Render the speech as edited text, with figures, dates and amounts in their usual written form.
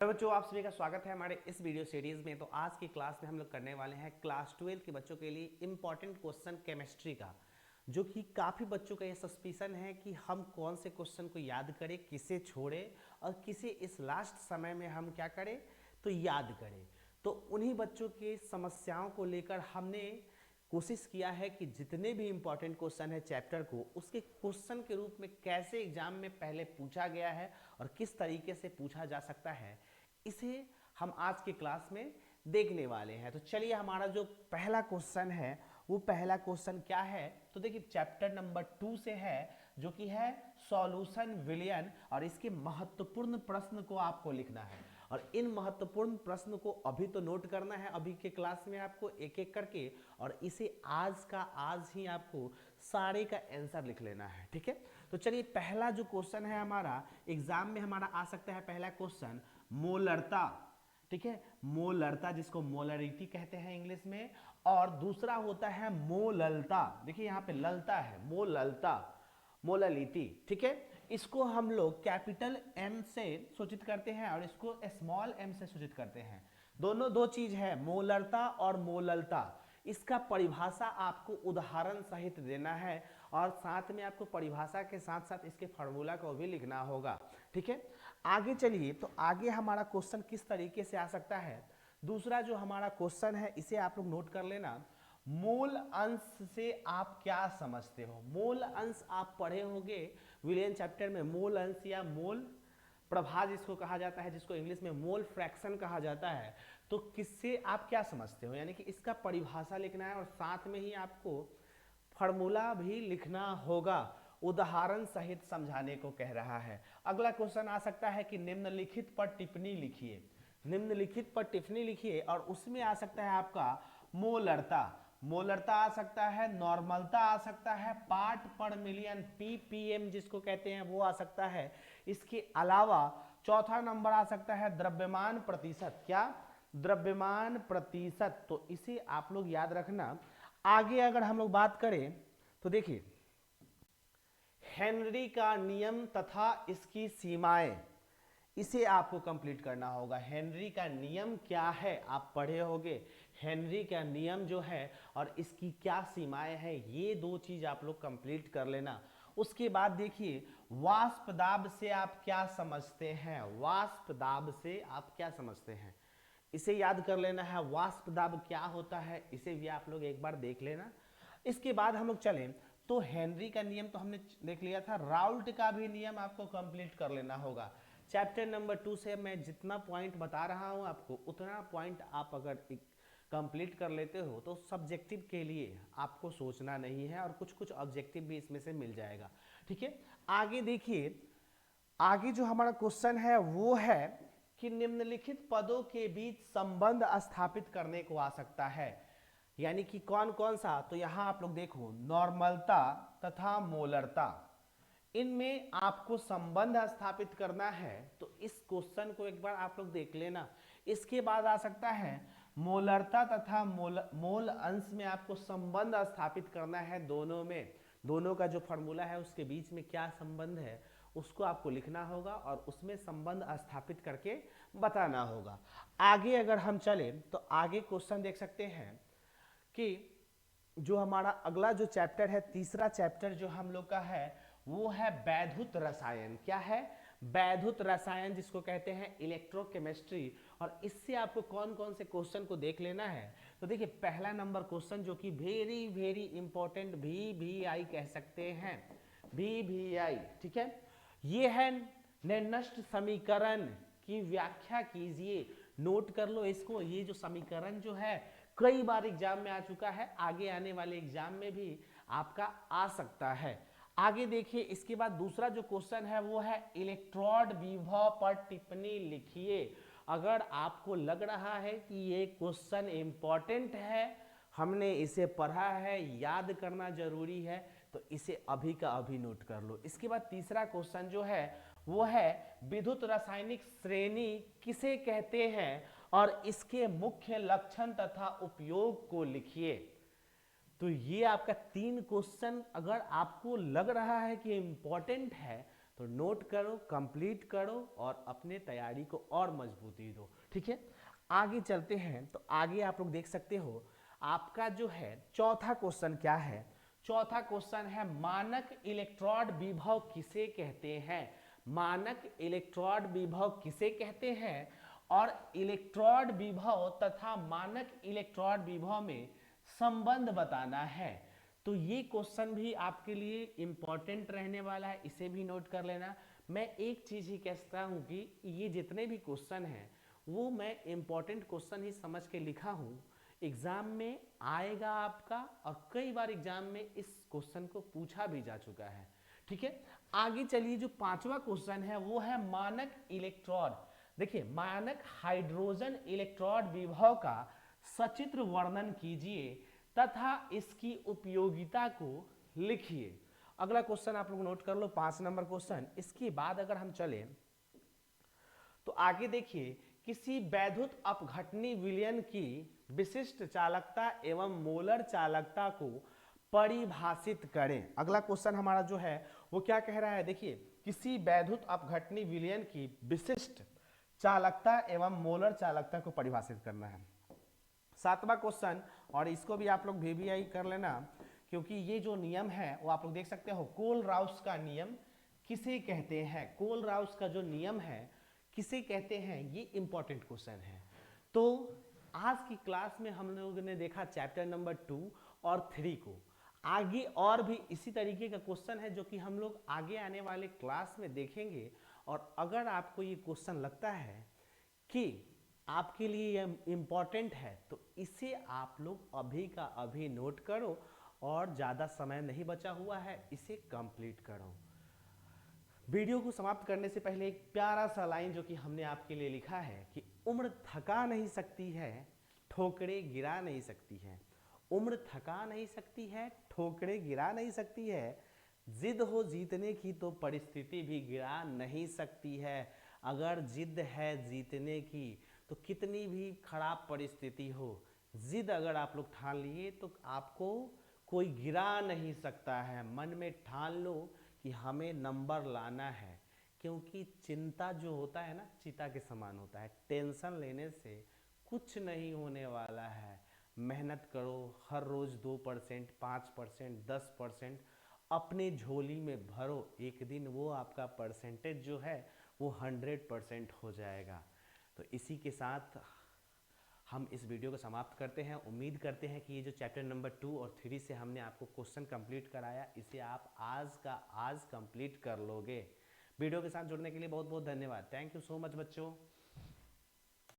तो बच्चों, आप सभी का स्वागत है हमारे इस वीडियो सीरीज में। तो आज की क्लास में हम लोग करने वाले हैं क्लास 12 के बच्चों के लिए इम्पॉर्टेंट क्वेश्चन केमिस्ट्री का, जो कि काफ़ी बच्चों का ये सस्पिशन है कि हम कौन से क्वेश्चन को याद करें, किसे छोड़ें और किसे इस लास्ट समय में हम क्या करें तो याद करें। तो उन्हीं बच्चों की समस्याओं को लेकर हमने कोशिश किया है कि जितने भी इम्पॉर्टेंट क्वेश्चन है चैप्टर को, उसके क्वेश्चन के रूप में कैसे एग्जाम में पहले पूछा गया है और किस तरीके से पूछा जा सकता है, इसे हम आज के क्लास में देखने वाले हैं। तो चलिए, हमारा जो पहला क्वेश्चन है वो पहला क्वेश्चन क्या है, तो देखिए चैप्टर नंबर 2 से है, जो कि है सॉल्यूशन विलयन। और इसके महत्वपूर्ण प्रश्न को आपको लिखना है और इन महत्वपूर्ण प्रश्न को अभी तो नोट करना है, अभी के क्लास में आपको एक एक करके, और इसे आज का आज ही आपको सारे का आंसर लिख लेना है। ठीक है, तो चलिए पहला जो क्वेश्चन है हमारा एग्जाम में हमारा आ सकता है, पहला क्वेश्चन मोलरता। ठीक है, मोलरता जिसको मोलरिटी कहते हैं इंग्लिश में, और दूसरा होता है मोललता। देखिए यहाँ पे ललता है, मोललता, मोललिटी। ठीक है, इसको हम लोग कैपिटल एम से सूचित करते हैं और इसको स्मॉल एम से सूचित करते हैं। दोनों दो चीज है, मोलरता और मोललता। इसका परिभाषा आपको उदाहरण सहित देना है और साथ में आपको परिभाषा के साथ साथ इसके फार्मूला को भी लिखना होगा। ठीक है, आगे चलिए। तो आगे हमारा क्वेश्चन किस तरीके से आ सकता है, दूसरा जो हमारा क्वेश्चन है इसे आप लोग नोट कर लेना। मूल अंश से आप क्या समझते हो? मूल अंश आप पढ़े होंगे विलियन चैप्टर में, मूल अंश या मोल प्रभा जिसको कहा जाता है, जिसको इंग्लिश में मोल फ्रैक्शन कहा जाता है। तो किससे आप क्या समझते हो, यानी कि इसका परिभाषा लिखना है और साथ में ही आपको फॉर्मूला भी लिखना होगा, उदाहरण सहित समझाने को कह रहा है। अगला क्वेश्चन आ सकता है कि निम्नलिखित पर टिप्पणी लिखिए। निम्नलिखित पर टिप्पणी लिखिए और उसमें आ सकता है आपका मोलरता, मोलरता आ सकता है, नॉर्मलता आ सकता है, पार्ट पर मिलियन पीपीएम जिसको कहते हैं वो आ सकता है। इसके अलावा चौथा नंबर आ सकता है द्रव्यमान प्रतिशत। क्या? द्रव्यमान प्रतिशत। तो इसे आप लोग याद रखना। आगे अगर हम लोग बात करें तो देखिए हेनरी का नियम तथा इसकी सीमाएं, इसे आपको कंप्लीट करना होगा। हेनरी का नियम क्या है आप पढ़े होंगे, हेनरी का नियम जो है और इसकी क्या सीमाएं हैं, ये दो चीज आप लोग कंप्लीट कर लेना। उसके बाद देखिए वाष्प दाब से आप क्या समझते हैं, वाष्प दाब से आप क्या समझते हैं, इसे याद कर लेना है। वाष्प दाब क्या होता है इसे भी आप लोग एक बार देख लेना। इसके बाद हम लोग चलें तो हेनरी का नियम तो हमने देख लिया था, राउल्ट का भी नियम आपको कंप्लीट कर लेना होगा। चैप्टर नंबर 2 से मैं जितना पॉइंट बता रहा हूं आपको, उतना पॉइंट आप अगर कंप्लीट कर लेते हो तो सब्जेक्टिव के लिए आपको सोचना नहीं है और कुछ कुछ ऑब्जेक्टिव भी इसमें से मिल जाएगा। ठीक है, आगे देखिए, आगे जो हमारा क्वेश्चन है वो है कि निम्नलिखित पदों के बीच संबंध स्थापित करने को आ सकता है, यानी कि कौन कौन सा। तो यहां आप लोग देखो, नॉर्मलता तथा मोलरता, इनमें आपको संबंध स्थापित करना है। तो इस क्वेश्चन को एक बार आप लोग देख लेना। इसके बाद आ सकता है मोलरता तथा मोल अंश में आपको संबंध स्थापित करना है, दोनों में, दोनों का जो फॉर्मूला है उसके बीच में क्या संबंध है उसको आपको लिखना होगा और उसमें संबंध स्थापित करके बताना होगा। आगे अगर हम चले तो आगे क्वेश्चन देख सकते हैं कि जो हमारा अगला जो चैप्टर है, तीसरा चैप्टर जो हम लोग का है वो है वैद्युत रसायन। क्या है? वैद्युत रसायन, जिसको कहते हैं इलेक्ट्रोकेमिस्ट्री। और इससे आपको कौन कौन से क्वेश्चन को देख लेना है, तो देखिए पहला नंबर क्वेश्चन जो कि वेरी वेरी इंपॉर्टेंट, VVI कह सकते हैं, VVI। ठीक है, ये है निर्नष्ट समीकरण की व्याख्या कीजिए। नोट कर लो इसको, ये जो समीकरण जो है कई बार एग्जाम में आ चुका है, आगे आने वाले एग्जाम में भी आपका आ सकता है। आगे देखिए, इसके बाद दूसरा जो क्वेश्चन है वो है इलेक्ट्रोड विभव पर टिप्पणी लिखिए। अगर आपको लग रहा है कि ये क्वेश्चन इंपॉर्टेंट है, हमने इसे पढ़ा है, याद करना जरूरी है, तो इसे अभी का अभी नोट कर लो। इसके बाद तीसरा क्वेश्चन जो है वो है विद्युत रासायनिक श्रेणी किसे कहते हैं और इसके मुख्य लक्षण तथा उपयोग को लिखिए। तो ये आपका तीन क्वेश्चन अगर आपको लग रहा है कि इंपॉर्टेंट है तो नोट करो, कंप्लीट करो और अपने तैयारी को और मजबूती दो। ठीक है, आगे चलते हैं। तो आगे आप लोग देख सकते हो आपका जो है चौथा क्वेश्चन क्या है। चौथा क्वेश्चन है मानक इलेक्ट्रोड विभव किसे कहते हैं। मानक इलेक्ट्रोड विभव किसे कहते हैं और इलेक्ट्रोड विभव तथा मानक इलेक्ट्रोड विभव में संबंध बताना है। तो ये क्वेश्चन भी आपके लिए इंपॉर्टेंट रहने वाला है, इसे भी नोट कर लेना। मैं एक चीज ही कहता हूं कि ये जितने भी क्वेश्चन हैं वो मैं इंपॉर्टेंट क्वेश्चन ही समझ के लिखा हूं, एग्जाम में आएगा आपका, और कई बार एग्जाम में इस क्वेश्चन को पूछा भी जा चुका है। ठीक है, आगे चलिए। जो पांचवा क्वेश्चन है वो है मानक इलेक्ट्रोड। देखिए, मानक हाइड्रोजन इलेक्ट्रोड विभव का सचित्र वर्णन कीजिए तथा इसकी उपयोगिता को लिखिए। अगला क्वेश्चन आप लोग नोट कर लो, 5 नंबर क्वेश्चन। इसके बाद अगर हम चले तो आगे देखिए, किसी वैद्युत अपघटनी विलयन की विशिष्ट चालकता एवं मोलर चालकता को परिभाषित करें। अगला क्वेश्चन हमारा जो है वो क्या कह रहा है, देखिए, किसी वैद्युत अपघटनी विलयन की विशिष्ट चालकता एवं मोलर चालकता को परिभाषित करना है। 7वां क्वेश्चन, और इसको भी आप लोग VBI कर लेना, क्योंकि ये जो नियम है वो आप लोग देख सकते हो, कोल-राउस का नियम किसे कहते हैं। कोल-राउस का जो नियम है किसे कहते हैं, ये इंपॉर्टेंट क्वेश्चन है। तो आज की क्लास में हम लोगों ने देखा चैप्टर नंबर 2 और 3 को। आगे और भी इसी तरीके का क्वेश्चन है जो कि हम लोग आगे आने वाले क्लास में देखेंगे। और अगर आपको ये क्वेश्चन लगता है कि आपके लिए ये इम्पॉर्टेंट है तो इसे आप लोग अभी का अभी नोट करो, और ज़्यादा समय नहीं बचा हुआ है, इसे कंप्लीट करो। वीडियो को समाप्त करने से पहले एक प्यारा सा लाइन जो कि हमने आपके लिए लिखा है कि उम्र थका नहीं सकती है, ठोकरे गिरा नहीं सकती है। उम्र थका नहीं सकती है, ठोकरे गिरा नहीं सकती है। जिद हो जीतने की तो परिस्थिति भी गिरा नहीं सकती है। अगर जिद है जीतने की तो कितनी भी खराब परिस्थिति हो, जिद अगर आप लोग ठान लिए तो आपको कोई गिरा नहीं सकता है। मन में ठान लो कि हमें नंबर लाना है, क्योंकि चिंता जो होता है ना, चिता के समान होता है। टेंशन लेने से कुछ नहीं होने वाला है। मेहनत करो, हर रोज 2%, 5%, 10% अपने झोली में भरो। एक दिन वो आपका परसेंटेज जो है वो 100% हो जाएगा। तो इसी के साथ हम इस वीडियो को समाप्त करते हैं। उम्मीद करते हैं कि ये जो चैप्टर नंबर 2 और 3 से हमने आपको क्वेश्चन कंप्लीट कराया, इसे आप आज का आज कंप्लीट कर लोगे। वीडियो के साथ जुड़ने के लिए बहुत बहुत धन्यवाद। थैंक यू सो मच बच्चों।